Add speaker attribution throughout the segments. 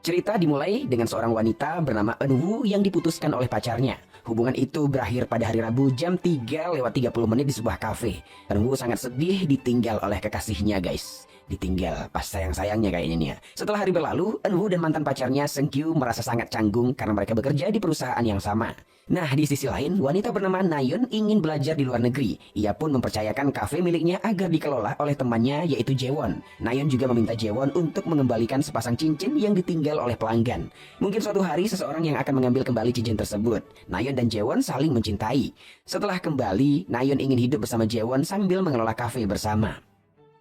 Speaker 1: Cerita dimulai dengan seorang wanita bernama Eunwoo yang diputuskan oleh pacarnya. Hubungan itu berakhir pada hari Rabu jam 3:30 di sebuah kafe. Eunwoo sangat sedih ditinggal oleh kekasihnya, guys. Ditinggal pas sayang-sayangnya kayaknya nih ya. Setelah hari berlalu, Eunwoo dan mantan pacarnya Seungkyu merasa sangat canggung karena mereka bekerja di perusahaan yang sama. Nah, di sisi lain, wanita bernama Nayeon ingin belajar di luar negeri. Ia pun mempercayakan kafe miliknya agar dikelola oleh temannya yaitu Jaewon. Nayeon juga meminta Jaewon untuk mengembalikan sepasang cincin yang ditinggal oleh pelanggan. Mungkin suatu hari seseorang yang akan mengambil kembali cincin tersebut. Nayeon dan Jaewon saling mencintai. Setelah kembali, Nayeon ingin hidup bersama Jaewon sambil mengelola kafe bersama.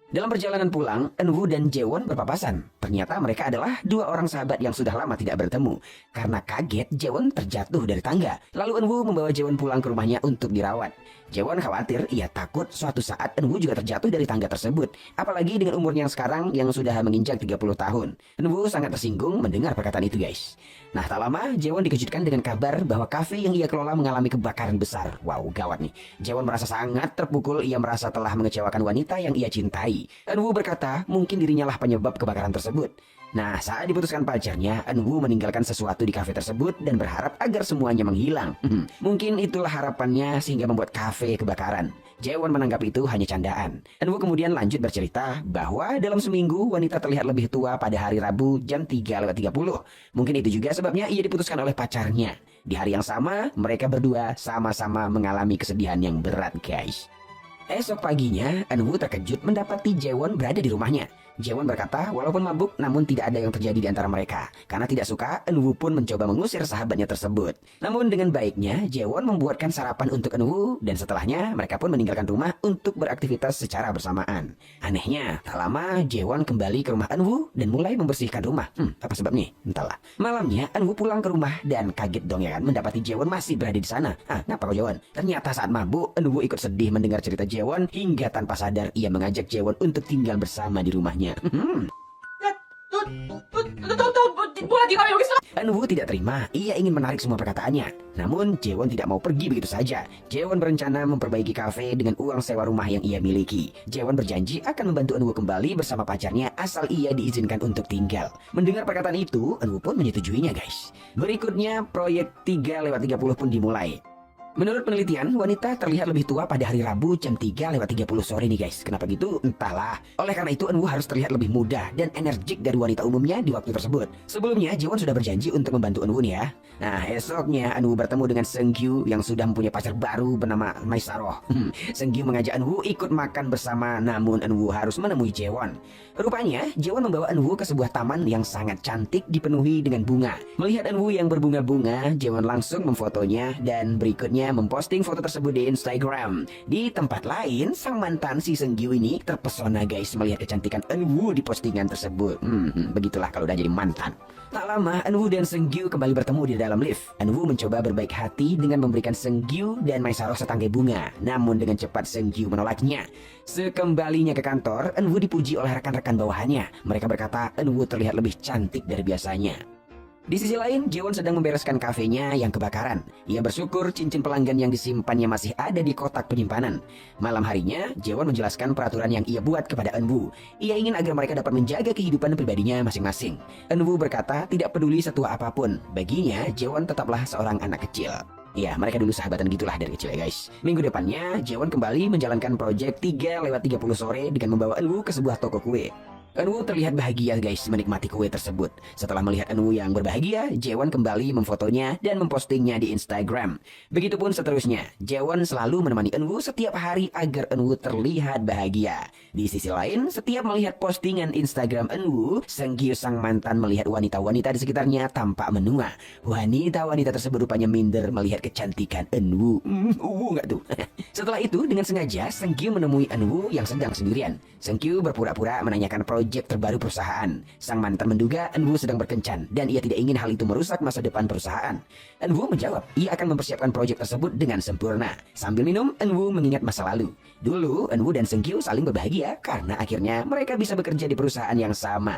Speaker 1: Dalam perjalanan pulang, Eunwoo dan Jaewon berpapasan. Ternyata mereka adalah dua orang sahabat yang sudah lama tidak bertemu. Karena kaget, Jaewon terjatuh dari tangga. Lalu Eunwoo membawa Jaewon pulang ke rumahnya untuk dirawat. Jaewon khawatir, ia takut suatu saat Eunwoo juga terjatuh dari tangga tersebut. Apalagi dengan umurnya yang sekarang yang sudah menginjak 30 tahun. Eunwoo sangat tersinggung mendengar perkataan itu, guys. Nah, tak lama, Jaewon dikejutkan dengan kabar bahwa kafe yang ia kelola mengalami kebakaran besar. Wow, gawat nih. Jaewon merasa sangat terpukul, ia merasa telah mengecewakan wanita yang ia cintai. Eunwoo berkata, mungkin dirinya lah penyebab kebakaran tersebut. Nah, saat diputuskan pacarnya, Eunwoo meninggalkan sesuatu di kafe tersebut dan berharap agar semuanya menghilang. Mungkin itulah harapannya sehingga membuat kafe kebakaran. Jaewon menanggap itu hanya candaan. Eunwoo kemudian lanjut bercerita bahwa dalam seminggu wanita terlihat lebih tua pada hari Rabu jam 3:30. Mungkin itu juga sebabnya ia diputuskan oleh pacarnya. Di hari yang sama, mereka berdua sama-sama mengalami kesedihan yang berat, guys. Esok paginya, Eunwoo terkejut mendapati Jaewon berada di rumahnya. Jaewon berkata, walaupun mabuk, namun tidak ada yang terjadi di antara mereka. Karena tidak suka, Eunwoo pun mencoba mengusir sahabatnya tersebut. Namun dengan baiknya, Jaewon membuatkan sarapan untuk Eunwoo, dan setelahnya mereka pun meninggalkan rumah untuk beraktivitas secara bersamaan. Anehnya, tak lama Jaewon kembali ke rumah Eunwoo dan mulai membersihkan rumah. Apa sebabnya? Entahlah. Malamnya, Eunwoo pulang ke rumah dan kaget dong ya kan, mendapati Jaewon masih berada di sana. Kenapa kau Jaewon? Ternyata saat mabuk, Eunwoo ikut sedih mendengar cerita Jaewon hingga tanpa sadar ia mengajak Jaewon untuk tinggal bersama di rumahnya. Eunwoo tidak terima, ia ingin menarik semua perkataannya. Namun Jaewon tidak mau pergi begitu saja. Jaewon berencana memperbaiki kafe dengan uang sewa rumah yang ia miliki. Jaewon berjanji akan membantu Eunwoo kembali bersama pacarnya asal ia diizinkan untuk tinggal. Mendengar perkataan itu, Eunwoo pun menyetujuinya, guys. Berikutnya, proyek 3:30 pun dimulai. Menurut penelitian, wanita terlihat lebih tua pada hari Rabu jam 3:30 sore nih, guys. Kenapa gitu? Entahlah. Oleh karena itu, Eunwoo harus terlihat lebih muda dan energik dari wanita umumnya di waktu tersebut. Sebelumnya, Jaewon sudah berjanji untuk membantu Eunwoo nih ya. Nah, esoknya Eunwoo bertemu dengan Seungkyu yang sudah mempunyai pacar baru bernama Maesaro. Seungkyu mengajak Eunwoo ikut makan bersama, namun Eunwoo harus menemui Jaewon. Rupanya, Jaewon membawa Eunwoo ke sebuah taman yang sangat cantik dipenuhi dengan bunga. Melihat Eunwoo yang berbunga-bunga, Jaewon langsung memfotonya dan berikutnya memposting foto tersebut di Instagram. Di tempat lain, sang mantan si Seungkyu ini terpesona, guys, melihat kecantikan Eunwoo di postingan tersebut. Begitulah kalau udah jadi mantan. Tak lama, Eunwoo dan Seungkyu kembali bertemu di dalam lift. Eunwoo mencoba berbaik hati dengan memberikan Seungkyu dan Maesaro setangkai bunga. Namun dengan cepat Seungkyu menolaknya. Sekembalinya ke kantor, Eunwoo dipuji oleh rekan-rekan bawahannya. Mereka berkata Eunwoo terlihat lebih cantik dari biasanya. Di sisi lain, Jaewon sedang membereskan kafenya yang kebakaran. Ia bersyukur cincin pelanggan yang disimpannya masih ada di kotak penyimpanan. Malam harinya, Jaewon menjelaskan peraturan yang ia buat kepada Eunwoo. Ia ingin agar mereka dapat menjaga kehidupan pribadinya masing-masing. Eunwoo berkata tidak peduli setua apapun. Baginya, Jaewon tetaplah seorang anak kecil. Ya, mereka dulu sahabatan gitulah dari kecil ya, guys. Minggu depannya, Jaewon kembali menjalankan proyek 3:30 sore dengan membawa Eunwoo ke sebuah toko kue. Eunwoo terlihat bahagia, guys, menikmati kue tersebut. Setelah melihat Eunwoo yang berbahagia, Jaewon kembali memfotonya dan mempostingnya di Instagram. Begitupun seterusnya, Jaewon selalu menemani Eunwoo setiap hari agar Eunwoo terlihat bahagia. Di sisi lain, setiap melihat postingan Instagram Eunwoo, Seungkyu sang mantan melihat wanita-wanita di sekitarnya tampak menua. Wanita-wanita tersebut rupanya minder melihat kecantikan Eunwoo. Nggak tuh? Setelah itu, dengan sengaja, Seungkyu menemui Eunwoo yang sedang sendirian. Seungkyu berpura-pura menanyakan proyek terbaru perusahaan. Sang mantan menduga Eunwoo sedang berkencan dan ia tidak ingin hal itu merusak masa depan perusahaan. Eunwoo menjawab ia akan mempersiapkan proyek tersebut dengan sempurna. Sambil minum, Eunwoo mengingat masa lalu. Dulu, Eunwoo dan Seungkyu saling berbahagia karena akhirnya mereka bisa bekerja di perusahaan yang sama.